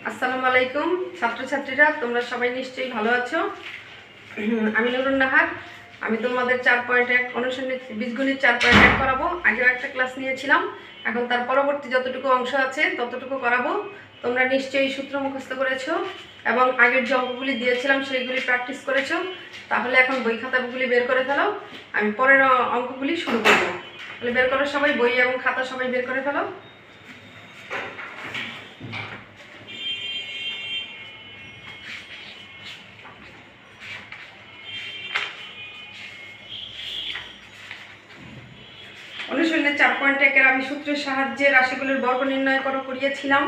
আসসালামু আলাইকুম ছাত্রছাত্রীরা, তোমরা সবাই নিশ্চয়ই ভালো আছো। আমি নুরুন নাহার। আমি তোমাদের 4.1 অনুসন্ধানী বীজগণিত 4.1 করাবো। আগেও একটা ক্লাস নিয়েছিলাম, এখন তার পরবর্তী যতটুকু অংশ আছে ততটুকু করাবো। তোমরা নিশ্চয়ই সূত্র মুখস্থ করেছো এবং আগের যে অঙ্কগুলি দিয়েছিলাম সেইগুলি প্র্যাকটিস করেছো। তাহলে এখন বই খাতাগুলি বের করে ফেলো, আমি পরের অঙ্কগুলি শুরু করবো। তাহলে বের করো সবাই, বই এবং খাতা সবাই বের করে ফেলো। অনুশীলনে 4.1 আমি সূত্রের সাহায্যে রাশিগুলির বর্গ নির্ণয় করো করিয়েছিলাম,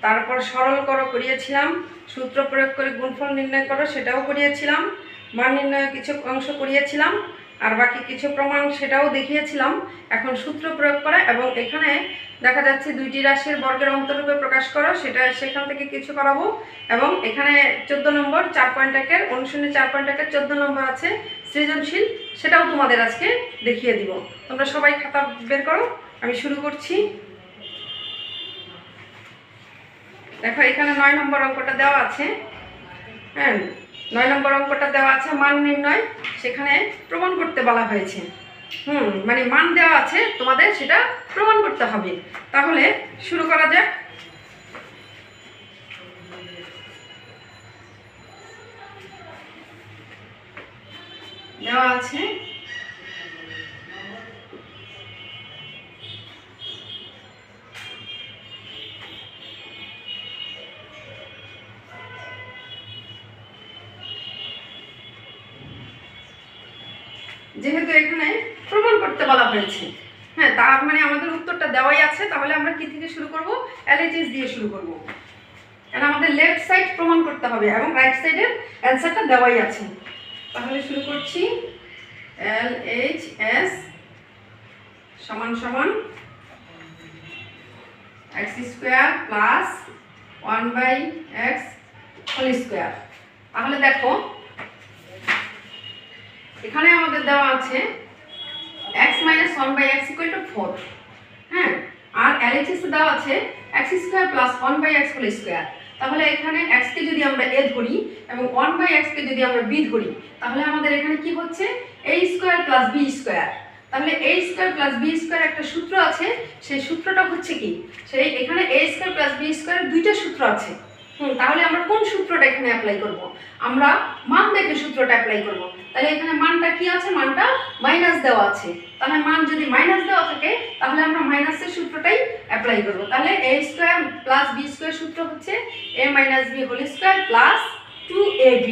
তারপর সরল করো করিয়েছিলাম, সূত্র প্রয়োগ করে গুণফল নির্ণয় করো সেটাও করিয়েছিলাম, মান নির্ণয় কিছু অংশ করিয়েছিলাম, আর বাকি কিছু প্রমাণ সেটাও দেখিয়েছিলাম। এখন সূত্র প্রয়োগ করা এবং এখানে দেখা যাচ্ছে দুইটি রাশির বর্গের অন্তরূপে প্রকাশ করো, সেখান থেকে কিছু করাবো। এবং এখানে 14 নম্বর 4.1 অনুশীলনে 4.1 14 নম্বর আছে সৃজনশীল, সেটাও তোমাদের আজকে দেখিয়ে দিব। তোমরা সবাই খাতা বের করো, আমি শুরু করছি। দেখো এখানে 9 নম্বর অঙ্কটা দেওয়া আছে। হ্যাঁ, 9 নম্বর অঙ্কটা দেওয়া আছে মান নির্ণয়, সেখানে প্রমাণ করতে বলা হয়েছে। মানে মান দেওয়া আছে, তোমাদের সেটা প্রমাণ করতে হবে। তাহলে শুরু করা যাক। দেওয়া আছে যেহেতু এখানে প্রমাণ করতে বলা হয়েছে, হ্যাঁ, তার মানে আমাদের উত্তরটা দেওয়াই আছে। তাহলে আমরা কি থেকে শুরু করব? LHS দিয়ে শুরু করব, কারণ আমাদের লেফট সাইড প্রমাণ করতে হবে এবং রাইট সাইডের অ্যান্সারটা দেওয়াই আছে। তাহলে শুরু করছি। LHS সমান সমান x² plus 1/x whole square. তাহলে দেখো এখানে আমাদের দেওয়া আছে x - 1/x = 4, হ্যাঁ, আর LHS এ দেওয়া আছে x² plus 1/x whole square. তাহলে এখানে x কে যদি আমরা a ধরি এবং 1/x কে যদি আমরা b ধরি, তাহলে আমাদের এখানে কি হচ্ছে a² প্লাস b²। তাহলে a² প্লাস b² একটা সূত্র আছে, সেই সূত্রটা হচ্ছে কি, সেই এখানে a² প্লাস b² দুইটা সূত্র আছে। তাহলে আমরা কোন সূত্রটা এখানে অ্যাপ্লাই করব? আমরা মান দেখে সূত্রটা অ্যাপ্লাই করব। তাহলে এখানে মানটা কি আছে? মানটা মাইনাস দেওয়া আছে। তাহলে মান যদি মাইনাস দেওয়া থাকে তাহলে আমরা মাইনাসের সূত্রটাই অ্যাপ্লাই করব। তাহলে a² প্লাস b² সূত্র হচ্ছে a - b whole square plus 2ab।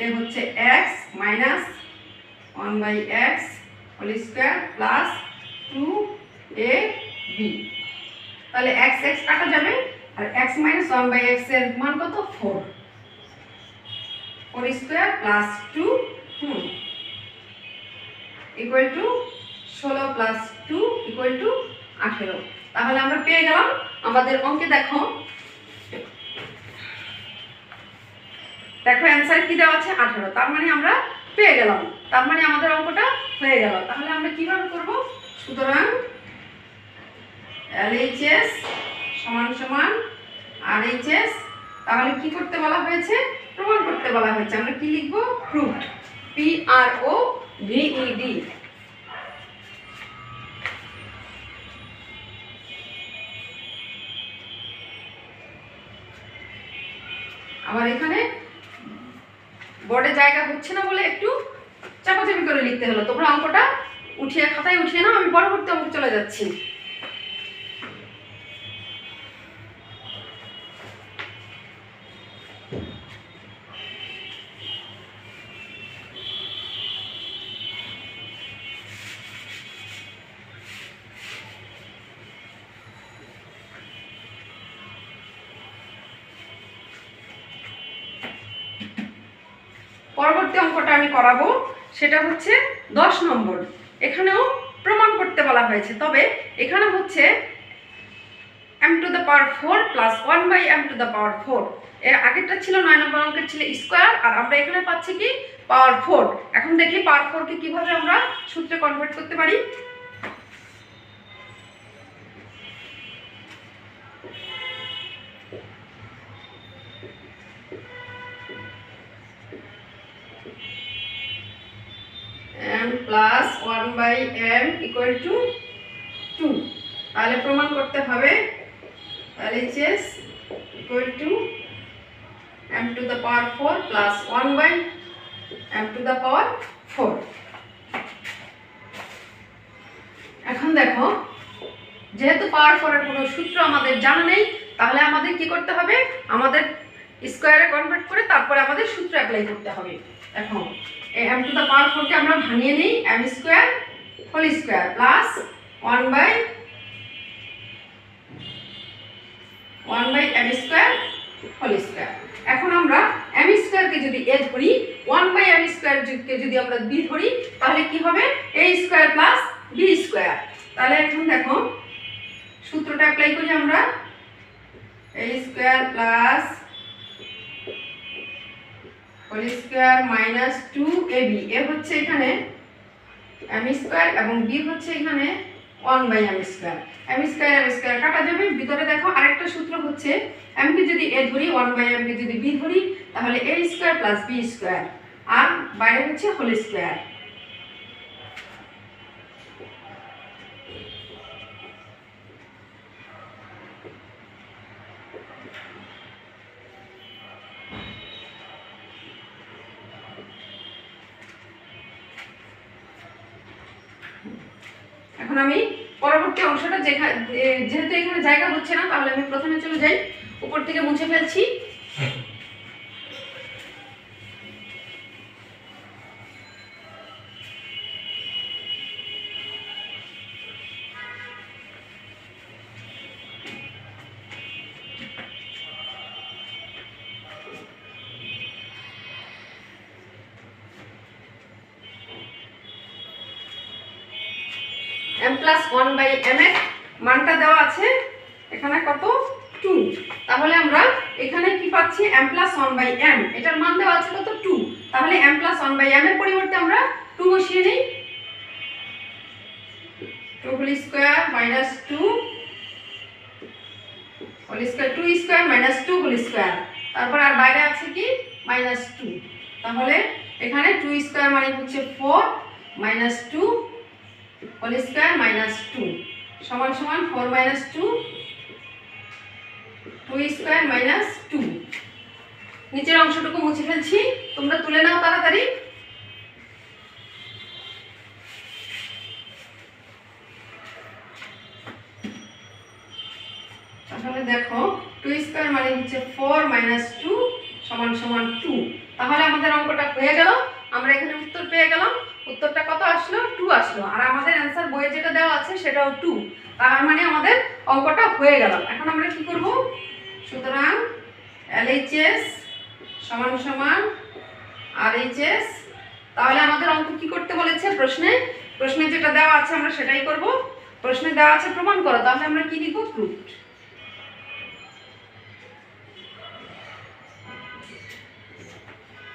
এ হচ্ছে x minus 1/x whole square plus 2ab। তাহলে x x কাটা যাবে আর x - 1/x এর মান কত? 4 square plus 2 equal to 16 plus 2 equal to 18। তাহলে আমরা পেয়ে গেলাম আমাদের অঙ্কে। দেখো অ্যানসার কি দেওয়া আছে? 18। তার মানে আমরা পেয়ে গেলাম, তার মানে আমাদের অঙ্কটা হয়ে গেল। তাহলে আমরা কিভাবে করব? সুতরাং LHS সমান সমান RHS। তাহলে কি করতে বলা হয়েছে? প্রমাণ করতে বলা হয়েছে। আমরা কি লিখব? Proved, PROVED। আবার এখানে বোর্ডে জায়গা হচ্ছে না বলে একটু চাপাচাপি করে লিখতে হলো। তোমরা অঙ্কটা খাতায় উঠিয়ে নাও, আমি পরবর্তী অঙ্ক চলে যাচ্ছি। পরবর্তী অঙ্কটা আমি করাবো, সেটা হচ্ছে 10 নম্বর। এখানেও প্রমাণ করতে বলা হয়েছে, তবে এখানে হচ্ছে m⁴ প্লাস 1/m⁴। এর আগেরটা ছিল 9 নম্বর অঙ্কের ছিল স্কয়ার, আর আমরা এখানে পাচ্ছি কি পাওয়ার 4। এখন দেখি পাওয়ার 4 কে কিভাবে আমরা সূত্রে কনভার্ট করতে পারি। Plus 1/m equal to 2। তাহলে প্রমাণ করতে হবে LHS equal to m to the power 4 plus 1/m two the power 4। এখন দেখো, যেহেতু পাওয়ার 4 এর কোনো সূত্র আমাদের জানা নেই, তাহলে আমাদের কি করতে হবে, আমাদের স্কয়ারে কনভার্ট করে তারপরে আমাদের সূত্র অ্যাপ্লাই করতে হবে। এখন এই m টু দ্য পাওয়ার 4 কে আমরা ভাঙিয়ে নেই, m square whole square plus 1/m square whole square. এখন আমরা m স্কয়ার কে যদি a ধরি, 1/m স্কয়ার কে যদি আমরা b ধরি, তাহলে কি হবে, a square plus b square. তাহলে এখন দেখো সূত্রটা অ্যাপ্লাই করি আমরা, a square plus whole square minus 2ab। a হচ্ছে এখানে m স্কয়ার এবং b হচ্ছে এখানে 1/m স্কয়ার। m স্কয়ার কাটা যাবে, ভিতরে দেখো আরেকটা সূত্র হচ্ছে m কে যদি a ধরি, 1/m কে যদি b ধরি, তাহলে a square plus b square, আর বাইরে হচ্ছে হোল স্কয়ার। এখন আমি পরবর্তী অংশটা যেহেতু এখানে জায়গা হচ্ছে না, তাহলে আমি প্রথমে চলে যাই, উপর থেকে মুছে ফেলছি। m প্লাস 1/m এর মানটা দেওয়া আছে এখানে কত, 2। তাহলে আমরা এখানে কি পাচ্ছি, m প্লাস 1/m, এটার মান দেওয়া আছে কত, 2। তাহলে m প্লাস 1/m এর পরিবর্তে আমরা 2 বসিয়ে নেই, 2 whole square minus 2 whole square, 2 square minus 2 whole square, তারপর আর বাইরে আছে কি মাইনাস 2। তাহলে এখানে 2 স্কয়ার মানে হচ্ছে 4 মাইনাস 2 হোল স্কয়ার মাইনাস 2 সমান সমান 4 মাইনাস 2 স্কয়ার মাইনাস 2। নিচের অংশটুকু মুছে ফেলছি, তোমরা তুলে নাও তাড়াতাড়ি। তাহলে দেখো 2 স্কয়ার মানে হচ্ছে 4 মাইনাস 2 সমান সমান 2। তাহলে আমাদের অঙ্কটা হয়ে গেল, আমরা এখানে উত্তর পেয়ে গেলাম। উত্তরটা কত আসলো, 2 আসলো, আর আমাদের অ্যানসার বইয়ে যেটা দেওয়া আছে সেটাও 2। তার মানে আমাদের অঙ্কটা হয়ে গেল। এখন আমরা কি করব, সুতরাং LHS সমান সমান RHS। তাহলে আমাদের অঙ্ক কি করতে বলেছে, প্রশ্নে যেটা দেওয়া আছে আমরা সেটাই করব। প্রশ্নে দেওয়া আছে প্রমাণ করো, তাহলে আমরা কি লিখব, প্রুফড।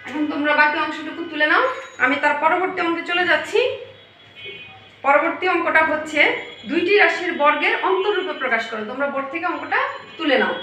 এখন তোমরা বাকি অংশটুকু তুলে নাও, আমি তার পরবর্তী অঙ্কে চলে যাচ্ছি। পরবর্তী অঙ্কটা হচ্ছে দুইটি রাশির বর্গের অন্তররূপে প্রকাশ করো। তোমরা বোর্ড থেকে অঙ্কটা তুলে নাও।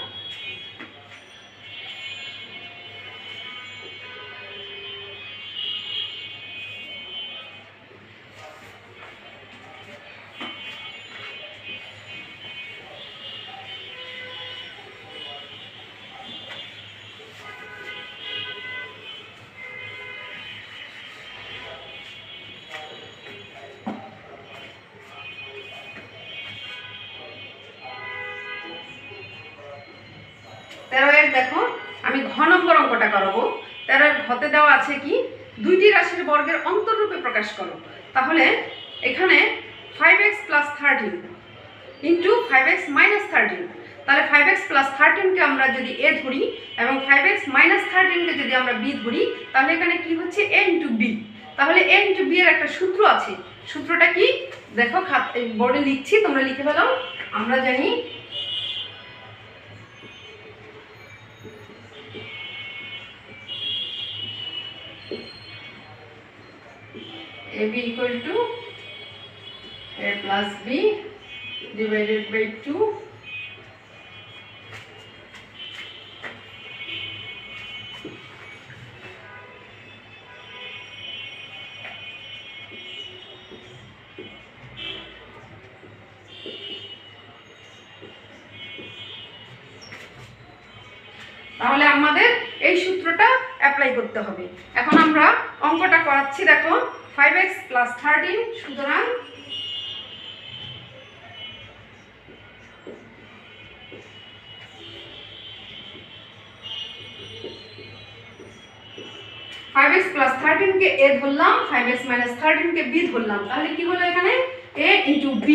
দেখো আমি ঘ নম্বর অঙ্কটা করব। 13 ঘতে দেওয়া আছে কি, দুইটি রাশির বর্গের অন্তররূপে প্রকাশ করো। তাহলে এখানে 5x plus 13 into 5x minus 13। তাহলে 5x প্লাস 13 কে আমরা যদি a ধরি এবং 5x মাইনাস 13 কে যদি আমরা b ধরি, তাহলে এখানে কি হচ্ছে, a ইন্টু b। তাহলে a ইন্টু b এর একটা সূত্র আছে, সূত্রটা কি দেখো, বোর্ডে লিখছি, তোমরা লিখে ফেলো। আমরা জানি AB equal to A plus B divided by 2 A তাহলে আমাদের এই সূত্রটা অ্যাপ্লাই করতে হবে। এখন আমরা অঙ্কটা করাচ্ছি, দেখো 5x + 13, সুতরাং 5x + 13 কে a ধরলাম, 5x - 13 কে b ধরলাম, তাহলে কি হলো এখানে a * b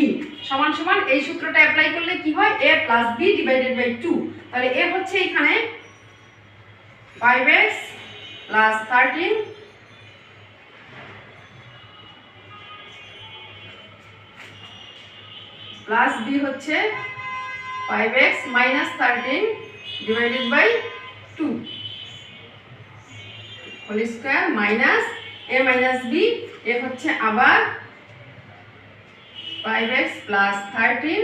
সমান সমান এই সূত্রটা অ্যাপ্লাই করলে কি হয় a + b / 2। তাহলে a হচ্ছে এখানে 5x + 13 প্লাস b হচ্ছে 5x - 13 / 2 whole square minus a - b, এ হচ্ছে আবার 5x + 13,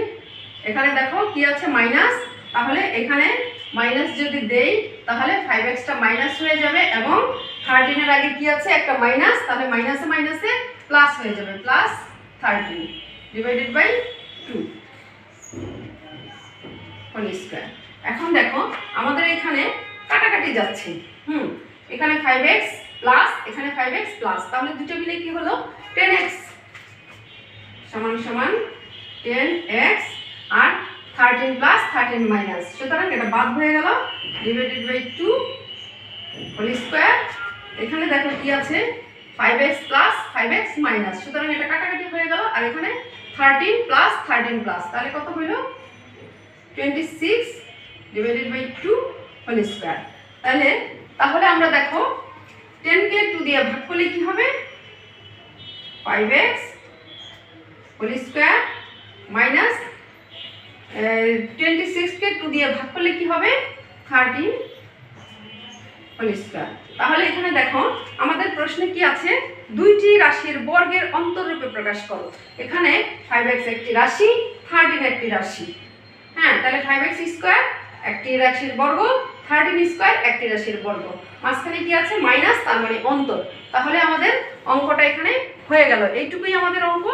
এখানে দেখো কি আছে মাইনাস, তাহলে এখানে মাইনাস যদি দেই তাহলে 5x টা মাইনাস হয়ে যাবে এবং 13 এর আগে কি আছে একটা মাইনাস, তাহলে মাইনাসে মাইনাসে প্লাস হয়ে যাবে, প্লাস 13 / 2 হোল স্কয়ার। এখন দেখো আমাদের এখানে কাটাকাটি যাচ্ছে, এখানে 5x প্লাস এখানে 5x প্লাস, তাহলে দুটো মিলে কি হলো 10x সমান সমান 10x আর 13 প্লাস 13 মাইনাস, সুতরাং এটা বাদ হয়ে গেল /2 হোল স্কয়ার। এখানে দেখো কি আছে 5x প্লাস 5x মাইনাস, সুতরাং এটা কাটাকাটি হয়ে গেল, আর এখানে 13 প্লাস 13 প্লাস, তাহলে কত হইল 26 /2 হোল স্কয়ার। তাহলে আমরা দেখো 10 কে 2 দিয়ে ভাগ করলে কি হবে 5x হোল স্কয়ার মাইনাস 26 কে 2 দিয়ে ভাগ করলে কি হবে 13 হোল স্কয়ার। তাহলে এখানে দেখো আমাদের প্রশ্নে কি আছে, দুইটি রাশির বর্গের অন্তররূপে প্রকাশ করো। এখানে 5x একটি রাশি, 13 একটি রাশি, তাহলে 5x স্কয়ার একটি রাশির বর্গ, 13 স্কয়ার একটি রাশির বর্গ, মাঝখানে কি আছে মাইনাস, তার মানে অন্তর। তাহলে আমাদের অঙ্কটা এখানে হয়ে গেল, এইটুকুই আমাদের অঙ্ক,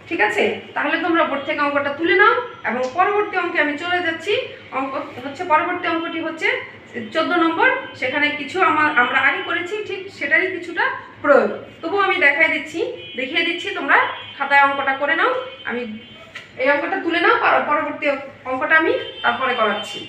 ঠিক আছে। তাহলে তোমরা বোর্ড থেকে অঙ্কটা তুলে নাও এবং পরবর্তী অঙ্কে আমি চলে যাচ্ছি। অঙ্ক হচ্ছে পরবর্তী অঙ্কটি হচ্ছে 14 নম্বর, সেখানে কিছু আমরা আগে করেছি ঠিক সেটারই কিছুটা প্রয়োগ, তবুও আমি দেখিয়ে দিচ্ছি, তোমরা খাতায় অঙ্কটা করে নাও। আমি এই অঙ্কটা তুলে নাও, পরবর্তী অঙ্কটা আমি তারপরে করাচ্ছি।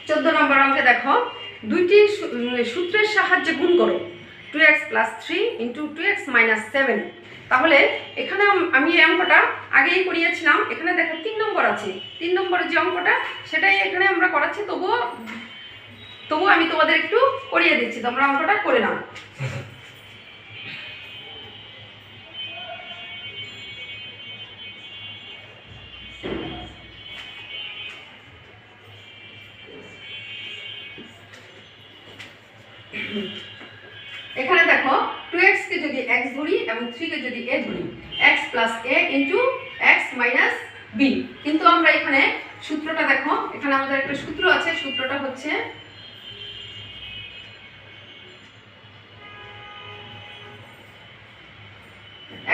চোদ্দ নম্বর অঙ্কে দেখো দুইটি সূত্রের সাহায্যে গুণ করো 2x + 3 × 2x - 7। তাহলে এখানে আমি এই অঙ্কটা আগেই করিয়েছিলাম, এখানে দেখো 3 নম্বর আছে, 3 নম্বরের যে অঙ্কটা সেটাই এখানে আমরা করাচ্ছি, তবুও আমি তোমাদের একটু করিয়ে দিচ্ছি, তোমরা অঙ্কটা করে নাও। এখানে দেখো 2x কে যদি x ধরি এবং 3 কে যদি a ধরি, x + a × x - b, কিন্তু আমরা এখানে সূত্রটা দেখো, এখানে আমাদের একটা সূত্র আছে, সূত্রটা হচ্ছে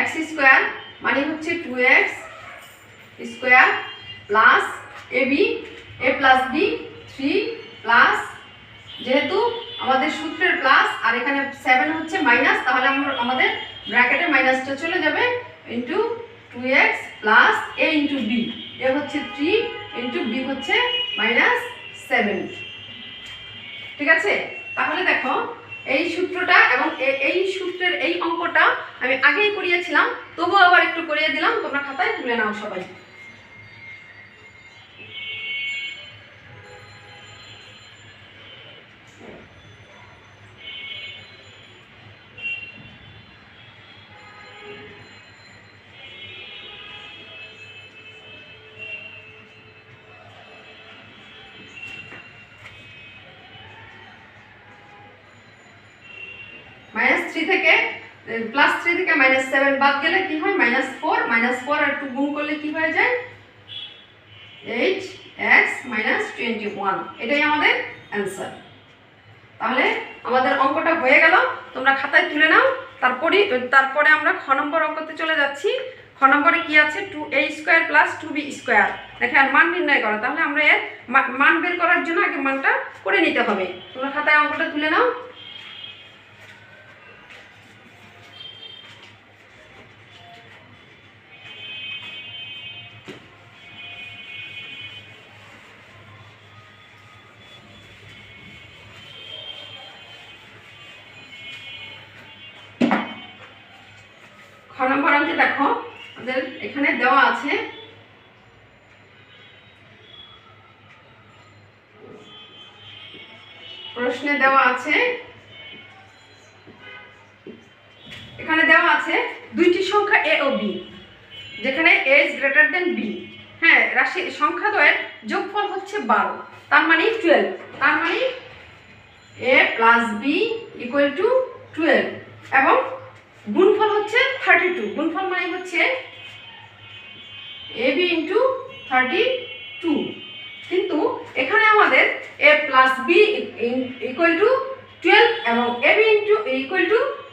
x² মানে হচ্ছে 2x² plus ab a + b 3 plus, যেহেতু আমাদের সূত্রের প্লাস আর এখানে 7 হচ্ছে মাইনাস, তাহলে আমাদের ব্র্যাকেটে মাইনাসটা চলে যাবে, into 2x plus a × b, a হচ্ছে 3 × b হচ্ছে -7, ঠিক আছে। তাহলে দেখো এই সূত্রটা এবং এই সূত্রের এই অঙ্কটা আমি আগেই করিয়েছিলাম, তবুও আবার একটু করিয়ে দিলাম, তোমরা খাতায় তুলে নাও সবাই। -3 থেকে +3 থেকে -7 বাদ গেলে কি হয় -4, -4 আর 2 গুণ করলে কি হয়ে যায় 8x - 21। এটাই আমাদের অ্যান্সার। তাহলে আমাদের অঙ্কটা হয়ে গেল, তোমরা খাতায় তুলে নাও। তারপরে আমরা খ নম্বর অঙ্কতে চলে যাচ্ছি। খ নম্বরে কি আছে 2a² + 2b²। দেখে আর মান নির্ণয় করা। তাহলে আমরা এর মান বের করার জন্য আগে মানটা করে নিতে হবে। তোমরা খাতায় অঙ্কটা তুলে নাও। খ নম্বর অঙ্কে দেখো আমাদের এখানে দেওয়া আছে প্রশ্নে দেওয়া আছে, এখানে দেওয়া আছে দুইটি সংখ্যা a ও b, যেখানে a is greater than b। হ্যাঁ, রাশি সংখ্যাদ্বয়ের যোগফল হচ্ছে 12, তার মানে 12। তার মানে a + b = 12 এবং গুণফল হচ্ছে 32। গুণফল মানে হচ্ছে ab × 32। কিন্তু এখানে আমাদের a + b = 12 এবং ab =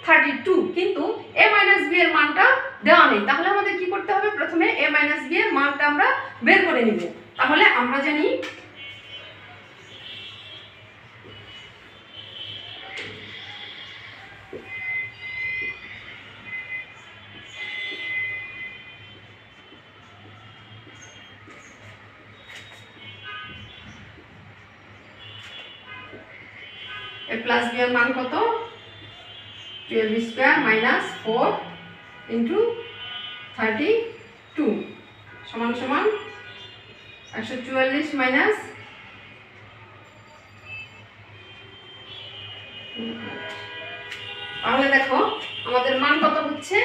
32, কিন্তু a - b এর মানটা দেওয়া নেই। তাহলে আমাদের কি করতে হবে? প্রথমে a - b এর মানটা আমরা বের করে নিব। তাহলে আমরা জানি a + b এর মান কত? 12² - 4 × 32 সমান 144 তাহলে দেখো আমাদের মান কত হচ্ছে,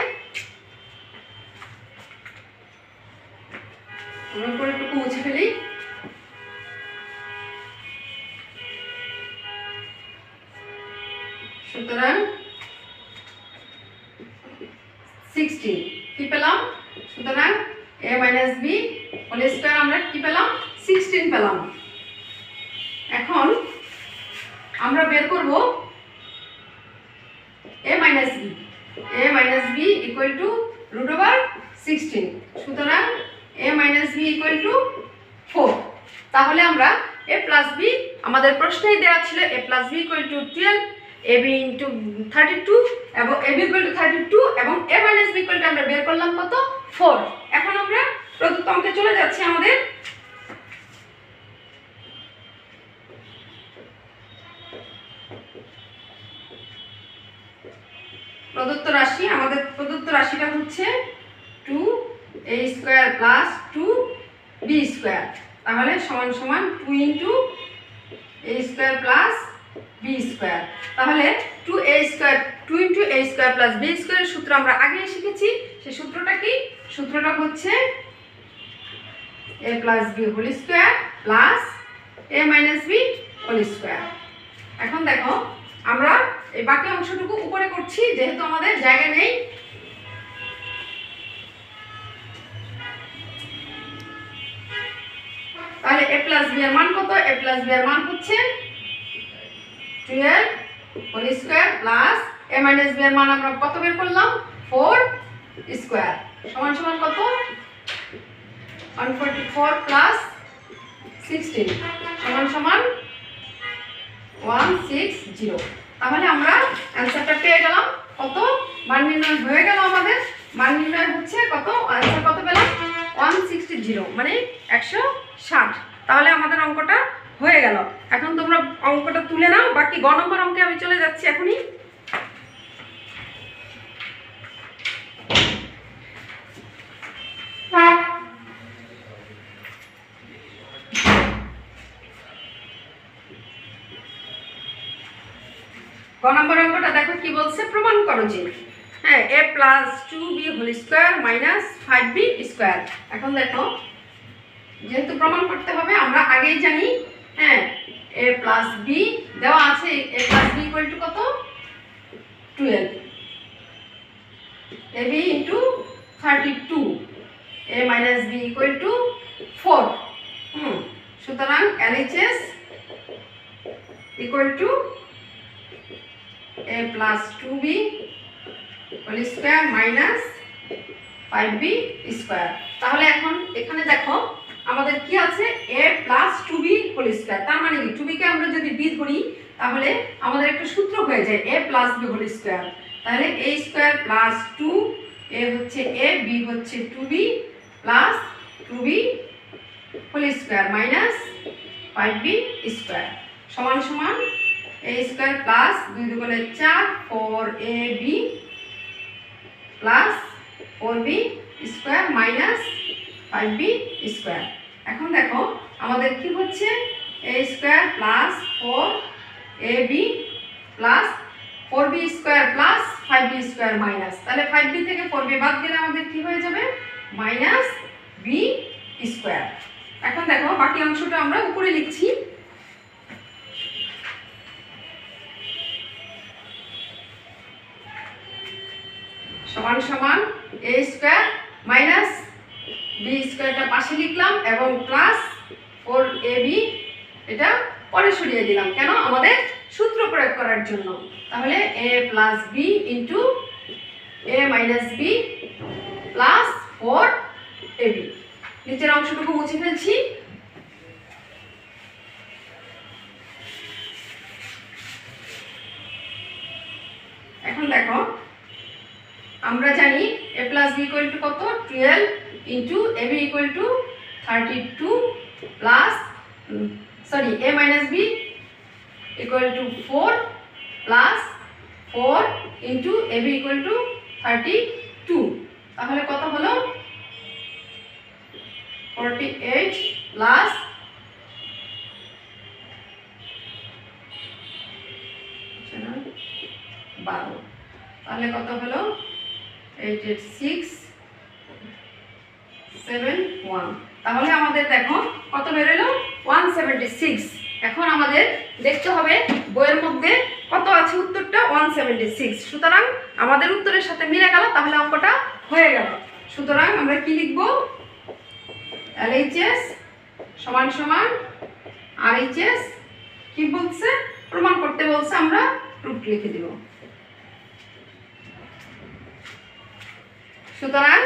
আমরা উপরে একটু মুছে ফেলি। সুতরাং 16 কি পেলাম? সুতরাং a - b হোল স্কয়ার আমরা কি পেলাম? 16 পেলাম। এখন আমরা বের করব a - b। a - b = √16। সুতরাং a - b = 4। তাহলে আমরা a + b, আমাদের প্রশ্নেই দেওয়া ছিল a + b = 12, ab × 32 এবং ab = 32 এবং a - b আমরা বের করলাম কত? 4। এখন আমরা প্রদত্ত অঙ্কে চলে যাচ্ছি। আমাদের প্রদত্ত রাশি, আমাদের প্রদত্ত রাশিটা হচ্ছে 2a² + 2b²। তাহলে সমান 2 × a² + b²। তাহলে 2a² + b² এর সূত্র আমরা আগেই শিখেছি। সেই সূত্রটা কি? সূত্রটা হচ্ছে a + b whole square plus a - b whole square. এখন দেখো আমরা এই বাকি অংশটুকু উপরে করছি যেহেতু আমাদের জায়গা নেই। তাহলে a + b এর মান কত? a + b এর মান হচ্ছে 12 whole square plus a - b এর মান আমরা কত বের করলাম? 4 স্কয়ার সমান কত? 144 প্লাস 16 সমান 160। তাহলে আমরা অ্যানসারটা পেয়ে গেলাম। কত? মান নির্ণয় হয়ে গেল আমাদের। মান নির্ণয় হচ্ছে কত? অ্যানসার কত পেলাম? 160 মানে 160। তাহলে আমাদের অঙ্কটা হয়ে গেল। এখন তোমরা অঙ্কটা তুলে নাও। বাকি গ নম্বর অঙ্কে আমি চলে যাচ্ছি এখনই। গ নম্বর অঙ্কটা দেখো কি বলছে, প্রমাণ করো যে হ্যাঁ a + 2b whole square - 5b²। এখন দেখো যেহেতু প্রমাণ করতে হবে আমরা আগেই জানি হ্যাঁ a + b দেওয়া আছে। a + b = কত? 12। ab into 32 a minus b equal to 4 সুতরাং LHS equal to a plus 2b whole square minus 5b square। তাহলে এখন এখানে দেখো আমাদের কি আছে a plus 2b whole square, তার মানে কি 2b কে আমরা যদি b ধরি তাহলে আমাদের একটা সূত্র হয়ে যায় a plus b whole square। তাহলে a square plus 2 a হচ্ছে a b হচ্ছে 2b plus 2b whole square minus 5b square সমান সমান a square plus 2 দুগুণে 4 4ab plus 4b square minus 5b square। এখন দেখো আমাদের কি হচ্ছে a square plus 4ab plus 4b square plus 5b square minus, তাহলে 5b থেকে 4b বাদ দিলে আমাদের কি হয়ে যাবে minus b square। এখন দেখো বাকি অংশটা আমরা উপরে লিখছি। সমান সমান a স্কয়ার মাইনাস b স্কয়ারটা পাশে লিখলাম এবং প্লাস 4ab এটা পরে সরিয়ে দিলাম, কেন আমাদের সূত্র প্রয়োগ করার জন্য। তাহলে a plus b into a minus b plus 4ab। নিচের অংশটুকু মুছে ফেলছি। এখন দেখো আমরা জানি a plus b equal to কত 12 into ab equal to 32 plus a minus b equal to 4 plus 4 into ab equal to 32। তাহলে কত হলো 48 plus 12, তাহলে কত হলো 88671। তাহলে আমাদের দেখো কত বেরোলো 176। এখন আমাদের দেখতে হবে বইয়ের মধ্যে কত আছে, উত্তরটা 176। সুতরাং আমাদের উত্তরের সাথে মিলে গেল, তাহলে অঙ্কটা হয়ে গেল। সুতরাং আমরা কি লিখব LHS সমান সমান RHS কি বলছে প্রমাণ করতে বলছে, আমরা প্রুফ লিখে দিব। সুতরাং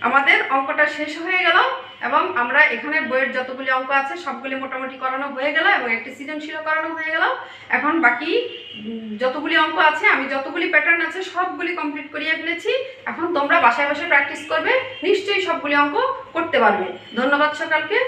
আমাদের অঙ্কটা শেষ হয়ে গেল এবং আমরা এখানে বইয়ের যতগুলি অঙ্ক আছে সবগুলি মোটামুটি করানো হয়ে গেল এবং একটি সৃজনশীল করানো হয়ে গেল। এখন বাকি যতগুলি অঙ্ক আছে, আমি যতগুলি প্যাটার্ন আছে সবগুলি কমপ্লিট করিয়ে ফেলেছি। এখন তোমরা বাসায় বসে প্র্যাকটিস করবে, নিশ্চয়ই সবগুলি অঙ্ক করতে পারবে। ধন্যবাদ সকলকে।